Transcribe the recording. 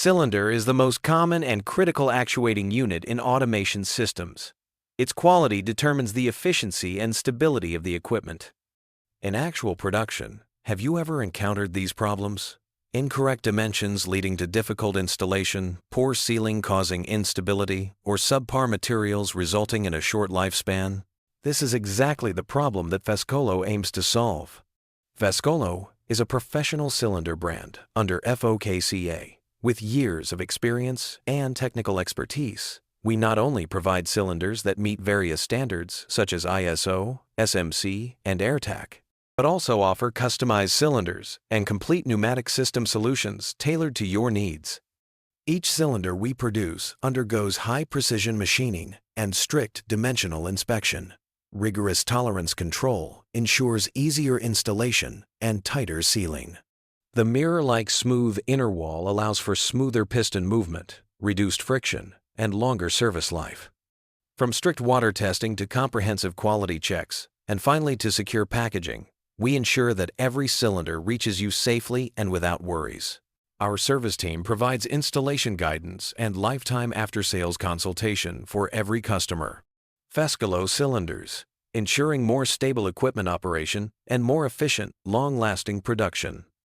cylinder is the most common and critical actuating unit in automation systems. Its quality determines the efficiency and stability of the equipment. In actual production, have you ever encountered these problems? Incorrect dimensions leading to difficult installation, poor sealing causing instability, or subpar materials resulting in a short lifespan? This is exactly the problem that Fescolo aims to solve. Fescolo is a professional cylinder brand under FOKCA. With years of experience and technical expertise, we not only provide cylinders that meet various standards such as ISO, SMC, and AirTac, but also offer customized cylinders and complete pneumatic system solutions tailored to your needs. Each cylinder we produce undergoes high-precision machining and strict dimensional inspection. Rigorous tolerance control ensures easier installation and tighter sealing. The mirror-like smooth inner wall allows for smoother piston movement, reduced friction, and longer service life. From strict water testing to comprehensive quality checks, and finally to secure packaging, we ensure that every cylinder reaches you safely and without worries. Our service team provides installation guidance and lifetime after-sales consultation for every customer. Fescolo Cylinders, ensuring more stable equipment operation and more efficient, long-lasting production.